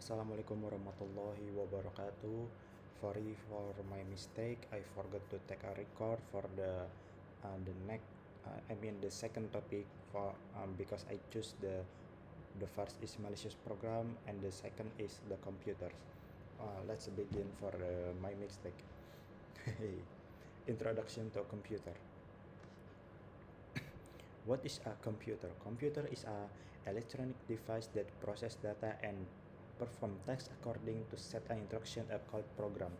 Assalamualaikum warahmatullahi wabarakatuh. Sorry for my mistake. I forgot to take a record for the next. The second topic for because I choose the first is malicious program and the second is the computers. Let's begin for my mistake. Introduction to computer. What is a computer? Computer is a electronic device that process data and perform tasks according to set instruction called program.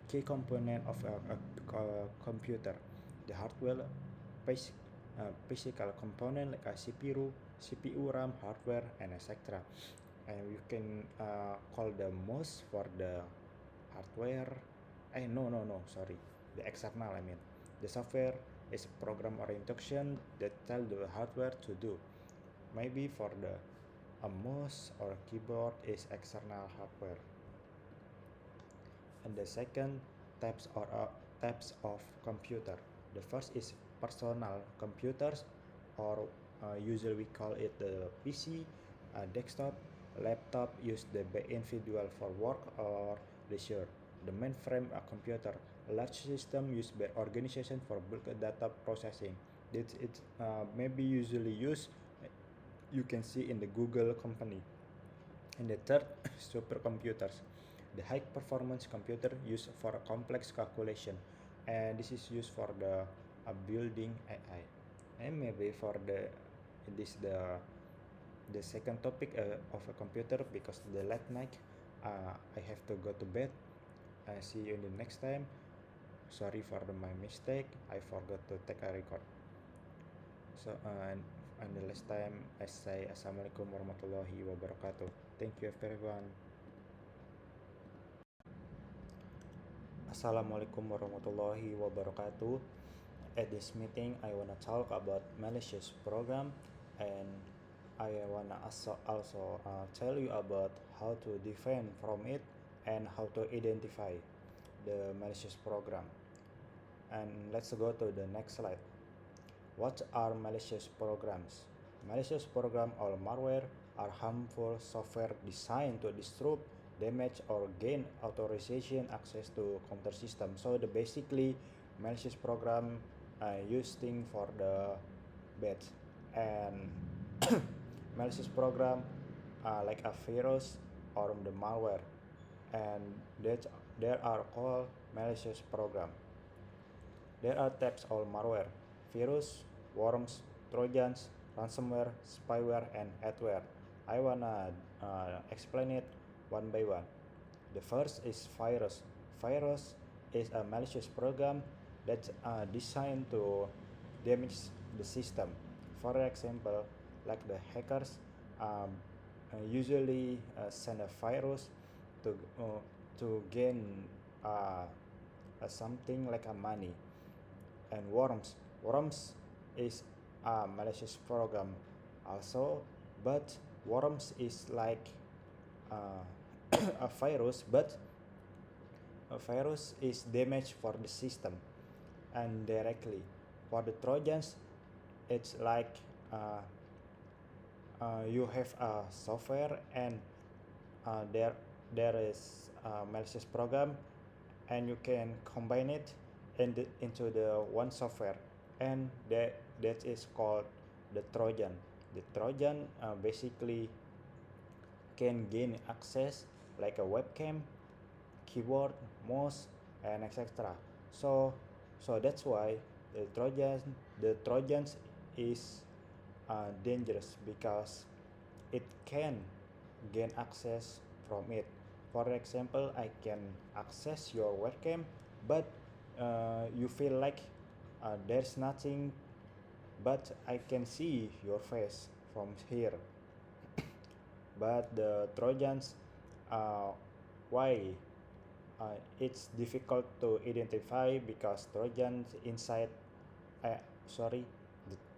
Key component of a computer: the hardware, basic, physical component like a CPU, RAM, hardware, and etc. And you can call the mouse for the hardware. No, sorry, the external. The software is a program or instruction that tell the hardware to do. Maybe for the a mouse or keyboard is external hardware. And the second types of computer. The first is personal computers, or usually we call it the PC, desktop, laptop used by individual for work or leisure. The mainframe computer, a large system used by organization for bulk data processing. It may be usually used, you can see in the Google company. And the third, supercomputers, the high performance computer used for a complex calculation, and this is used for the building AI. And maybe for this the second topic of a computer, because the late night, I have to go to bed. I see you in the next time. Sorry for my mistake. I forgot to take a record. So and the last time I say Assalamualaikum warahmatullahi wabarakatuh. Thank you everyone. Assalamualaikum warahmatullahi wabarakatuh. At this meeting, I wanna talk about malicious program, and I wanna also tell you about how to defend from it and how to identify the malicious program. And let's go to the next slide. What are malicious programs? Malicious program or malware are harmful software designed to disrupt, damage, or gain authorization access to computer system. So the basically malicious program used thing for the bad, and malicious program like a virus or the malware, and that there are called malicious program. There are types of malware: virus, worms, trojans, ransomware, spyware, and adware. I wanna explain it one by one. The first is virus. Virus is a malicious program that's designed to damage the system. For example, like the hackers usually send a virus to gain something like a money. And worms is a malicious program also, but worms is like uh, a virus, but a virus is damage for the system and directly. For the trojans, it's like you have a software, and there is a malicious program, and you can combine it into the one software, and that is called the trojan. The trojan basically can gain access like a webcam, keyboard, mouse, and etc. So that's why the trojans is dangerous, because it can gain access from it. For example, I can access your webcam, but you feel like there's nothing, but I can see your face from here. But the trojans, uh, why it's difficult to identify, because trojans inside, uh, sorry,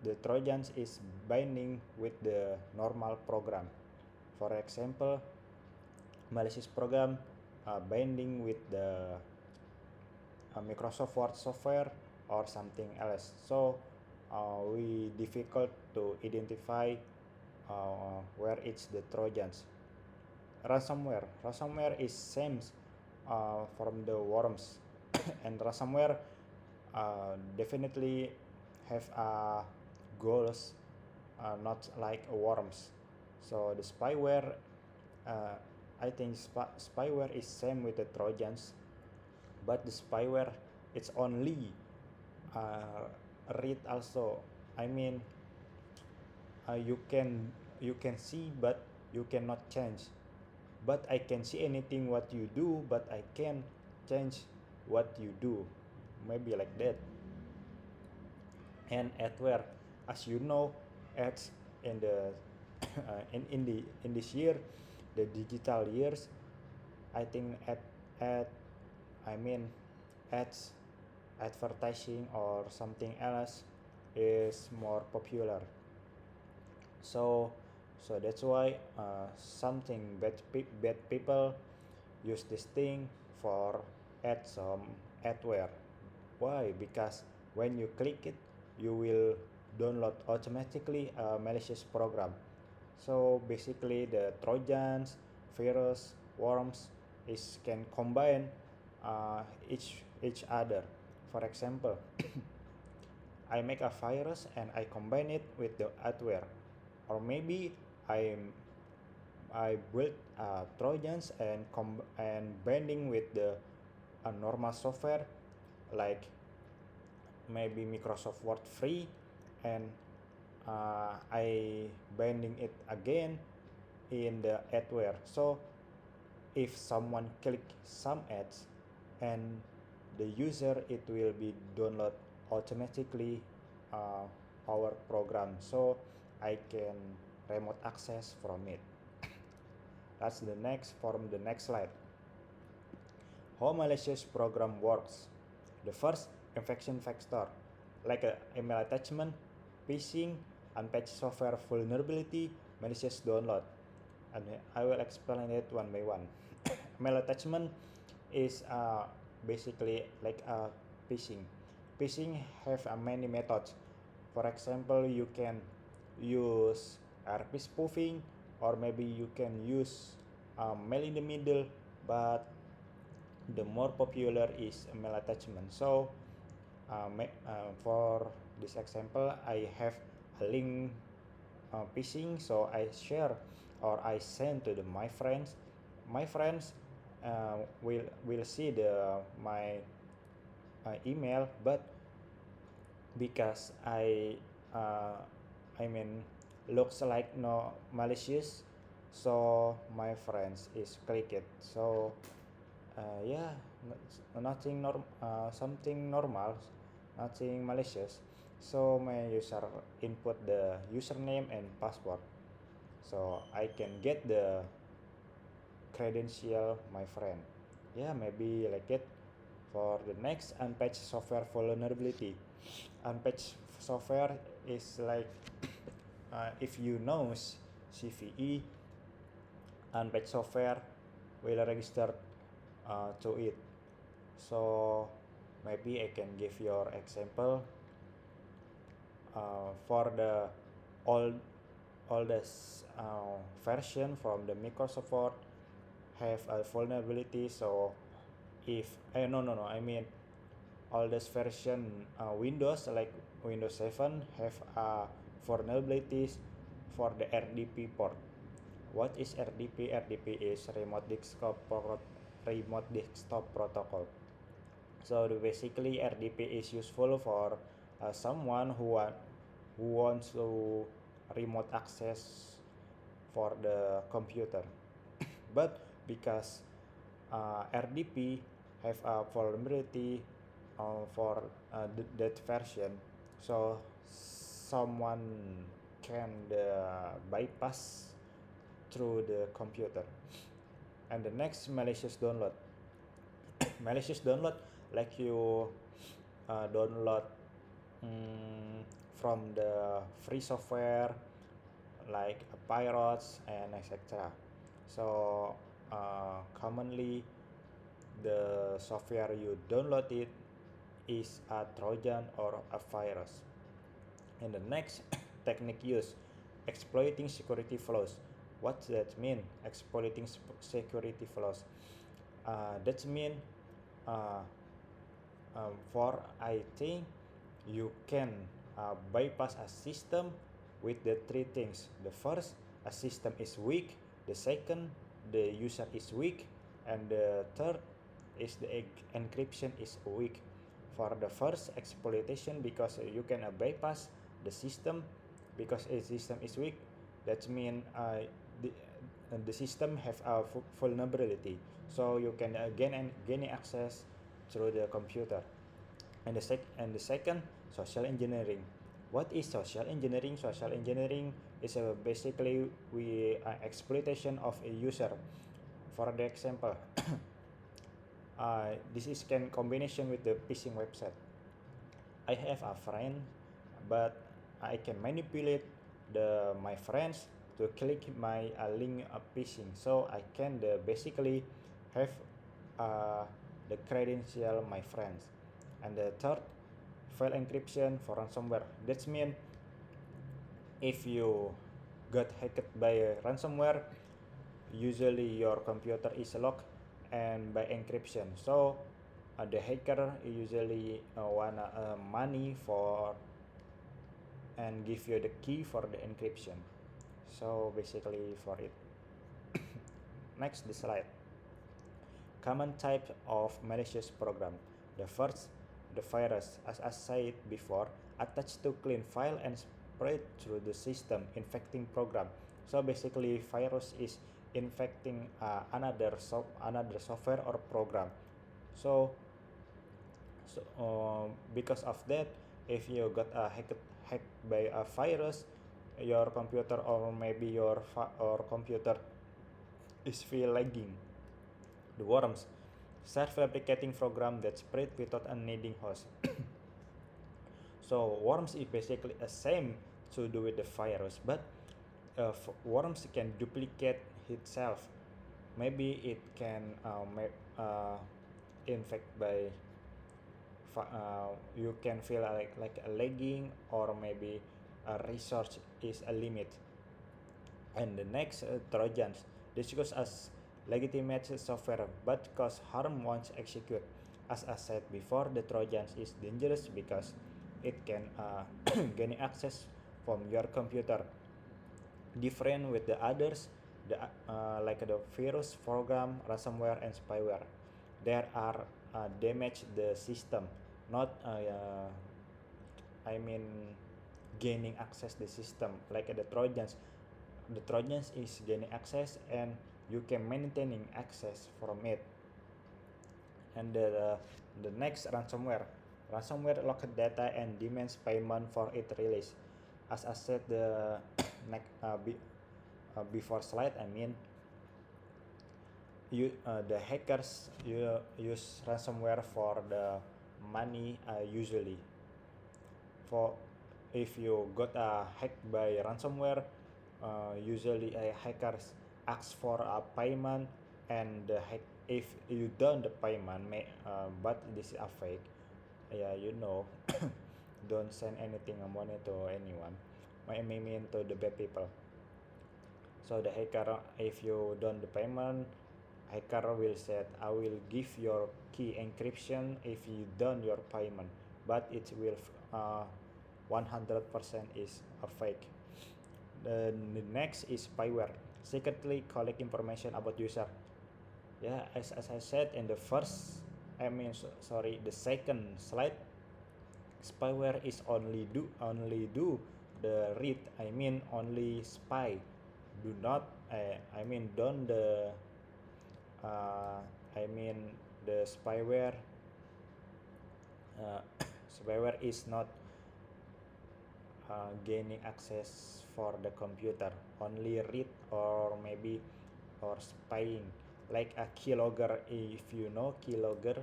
the trojans is binding with the normal program. For example, malicious program binding with the Microsoft Word software or something else. So we difficult to identify where it's the trojans. Ransomware is same from the worms, and ransomware definitely have goals, not like worms. So the spyware, uh, I think spyware is same with the Trojans, but the spyware it's only uh, read also. I mean, you can see, but you cannot change. But I can see anything what you do, but I can change what you do. Maybe like that. And adware, as you know, ads in the in this year, the digital years, I think ad I mean ads, advertising or something else is more popular. So that's why something bad people use this thing for add some adware. Why? Because when you click it, you will download automatically a malicious program. So basically, the Trojans, virus, worms is can combine uh, each other. For example, I make a virus and I combine it with the adware, or maybe I I build Trojans and binding with the normal software like maybe Microsoft Word free, and I binding it again in the adware. So if someone click some ads and the user, it will be download automatically uh, our program, so I can remote access from it. That's the next from the next slide. How malicious program works. The first, infection vector, like a email attachment, phishing, unpatched software vulnerability, malicious download. And I will explain it one by one. Mail attachment is basically like a phishing. Phishing have many methods. For example, you can use RP spoofing, or maybe you can use mail in the middle, but the more popular is mail attachment. So for this example, I have a link phishing, so I share or I send to my friends. My friends will see the my email, but because I mean looks like no malicious, so my friends is click it. So yeah, nothing something normal, nothing malicious. So my user input the username and password, so I can get the credential my friend. Yeah, maybe like it. For the next, unpatched software vulnerability. Unpatched software is like if you know CVE, unpatched software will register to it. So maybe I can give your example for the old oldest version from the Microsoft Word have a vulnerability. So if no, I mean oldest version Windows like Windows 7 have vulnerabilities for the RDP port. What is RDP? RDP is remote desktop protocol. So basically RDP is useful for someone who wants to remote access for the computer. But because RDP have a vulnerability for that version, so someone can bypass through the computer. And the next, malicious download. Malicious download, like you download mm, from the free software like pirates and etc. So commonly the software you download it is a Trojan or a virus. And the next technique used, exploiting security flaws. What that mean? Exploiting security flaws. That mean uh, for I think you can bypass a system with the three things. The first, a system is weak. The second, the user is weak. And the third is the encryption is weak. For the first exploitation, because you can bypass the system because a system is weak, that means the system have a vulnerability, so you can gain access through the computer. And the second, social engineering. What is social engineering? Social engineering is basically we exploitation of a user. For the example, this is can combination with the phishing website. I have a friend, but I can manipulate my friends to click my link phishing, so I can basically have uh, the credential my friends. And the third, file encryption for ransomware. That means if you got hacked by a ransomware, usually your computer is locked and by encryption. So the hacker usually want money for and give you the key for the encryption. So basically for it. Next, the slide. Common type of malicious program. The first, the virus, as I said before, attached to clean file and spread through the system, infecting program. So basically, virus is infecting another software or program. So, because of that, if you got hacked by a virus, your computer or maybe or computer is feel lagging. The worms, self-replicating program that spread without a needing host. So worms is basically the same to do with the virus, but worms can duplicate itself. Maybe it can infect by you can feel like a lagging, or maybe a research is a limit. And the next, trojans discussed as legitimate software but cause harm once executed. As I said before, the trojans is dangerous because it can gain access from your computer, different with the others, like the virus, program, ransomware, and spyware. There are damage the system, not I mean gaining access the system. Like the trojans is gaining access and you can maintaining access from it. And the next, ransomware locked data and demands payment for its release. As I said the next before slide, I mean the hackers use ransomware for the money. Usually for if you got hacked by ransomware, usually hackers ask for a payment, and if you done the payment but this is a fake, yeah, don't send anything money to anyone, I mean to the bad people. So the hacker, if you done the payment, hacker will say, I will give your key encryption if you done your payment, but it will 100% is a fake. The next is spyware, secretly collect information about user. Yeah, as I said in the first, the second slide, spyware is only do the read, only spy, do not don't uh, I mean the uh, spyware is not gaining access for the computer, only read or maybe or spying, like a keylogger. If you know keylogger,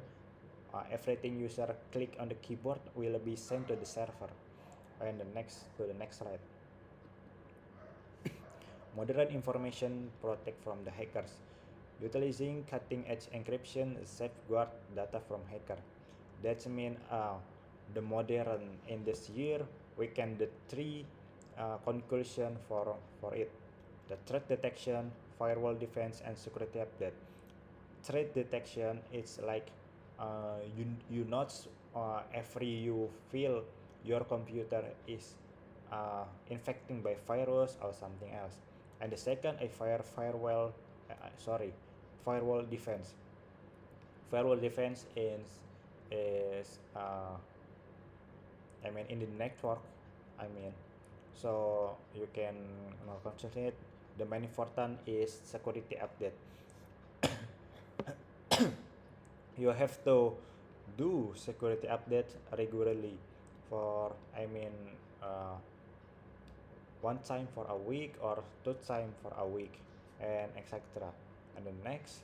everything user click on the keyboard will be sent to the server. And the next slide, modern information protect from the hackers, utilizing cutting edge encryption safeguard data from hacker. That means the modern in this year we can the three conclusion for it. the threat detection, firewall defense, and security update. Threat detection is like you not every you feel your computer is infecting by virus or something else. And the second, a sorry, firewall defense. Firewall defense is I mean in the network. I mean, so you can concentrate. The main important is security update. You have to do security update regularly for uh, one time for a week or two time for a week and etc. And the next,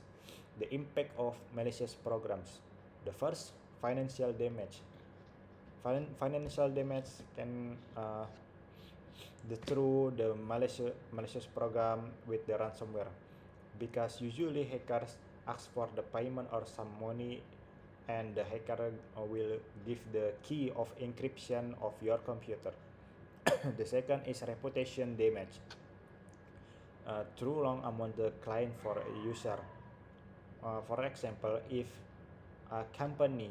the impact of malicious programs. The first, financial damage. Financial damage can the through the malicious program with the ransomware, because usually hackers ask for the payment or some money, and the hacker will give the key of encryption of your computer. The second is reputation damage. Too long among the client for a user. For example, if a company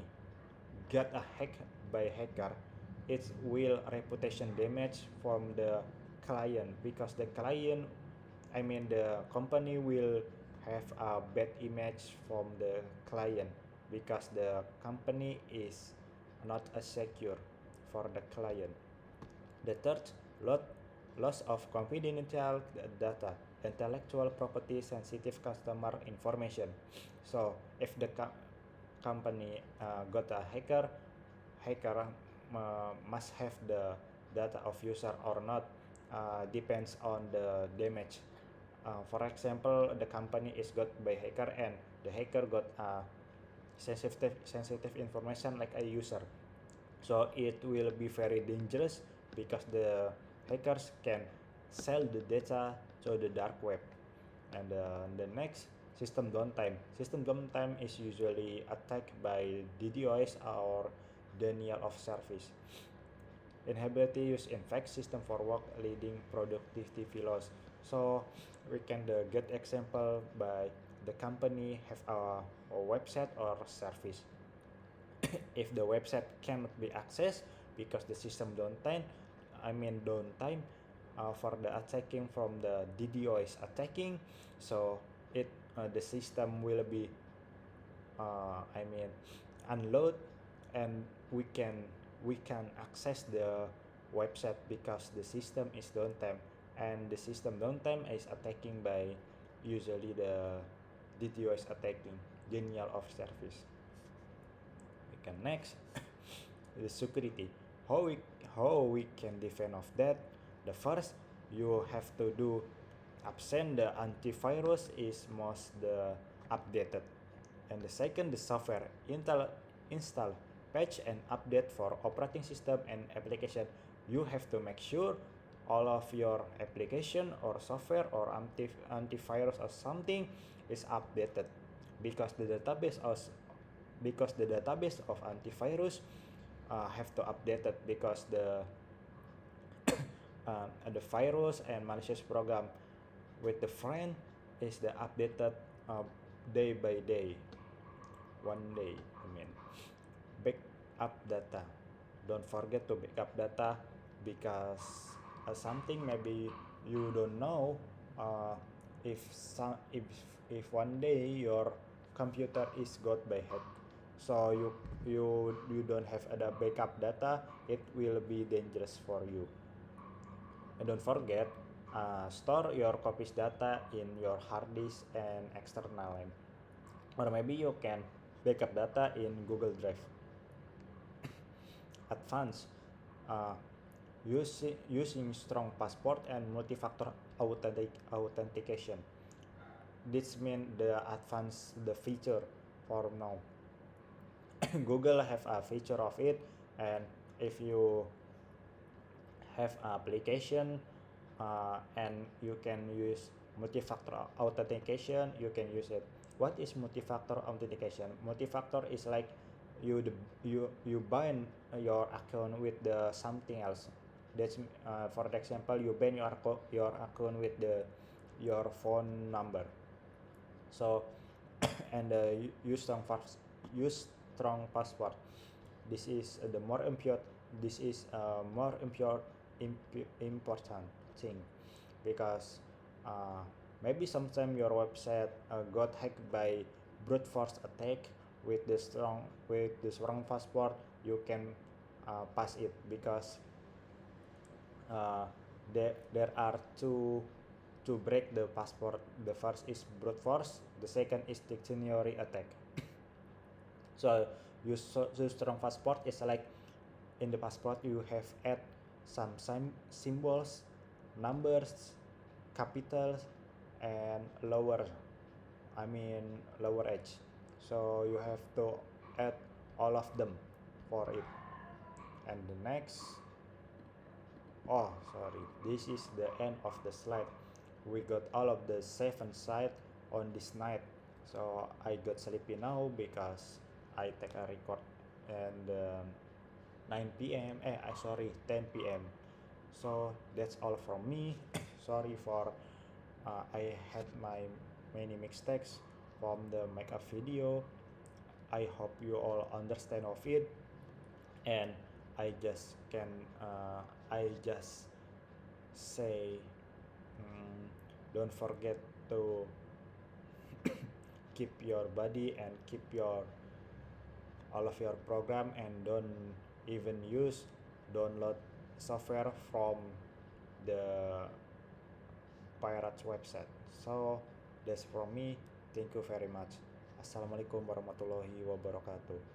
got a hack by hacker, it will reputation damage from the client, because the client, the company will have a bad image from the client, because the company is not as secure for the client. The third, lot, loss of confidential data, intellectual property, sensitive customer information. So if the company got a hacker must have the data of user or not, depends on the damage. For example, the company is got by hacker and the hacker got sensitive information like a user. So it will be very dangerous, because the hackers can sell the data to the dark web. And the next, system downtime. System downtime is usually attacked by DDoS or denial of service. Inability use infect system for work, leading productivity loss. So we can get example by the company have a website or service. If the website cannot be accessed because the system downtime for the attacking from the DDoS attacking, so it the system will be I mean unload, and we can access the website because the system is downtime, and the system downtime is attacking by usually the DDoS attacking, denial of service. We can next the security. How we how we can defend of that? The first, you have to do absent the antivirus is most the updated. And the second, the software install patch and update for operating system and application. You have to make sure all of your application or software or antivirus or something is updated, because the database of antivirus have to update it, because the virus and malicious program with the friend is the updated uh, day by day, one day. Back up data. Don't forget to back up data, because something maybe you don't know, uh, if one day your computer is got by hack, so you don't have a backup data, it will be dangerous for you. And don't forget, store your copies data in your hard disk and external RAM. Or maybe you can backup data in Google Drive. Advanced, uh, using strong passport and multi-factor authentication. This means the advanced the feature for now. Google have a feature of it, and if you have application and you can use multi-factor authentication, you can use it. What is multi-factor authentication? Multi-factor is like you bind your account with the something else. That's for example, you bind your account with the your phone number. So and use strong password. This is the more impure. This is more impure important thing, because uh, maybe sometime your website got hacked by brute force attack. With the strong password you can pass it, because uh, there are to break the password. The first is brute force, the second is dictionary attack. So use strong passport is like, in the passport you have add some symbols, numbers, capitals, and lower edge. So you have to add all of them for it. And the next, oh sorry, this is the end of the slide. We got all of the 7 side on this night. So I got sleepy now because I take a record and 9 p.m. I sorry 10 p.m. So that's all from me. Sorry for I had my many mistakes from the makeup video. I hope you all understand of it, and I just can I just say, mm, don't forget to keep your body and keep your all of your program, and don't even use download software from the pirates website. So that's from me. Thank you very much. Assalamualaikum warahmatullahi wabarakatuh.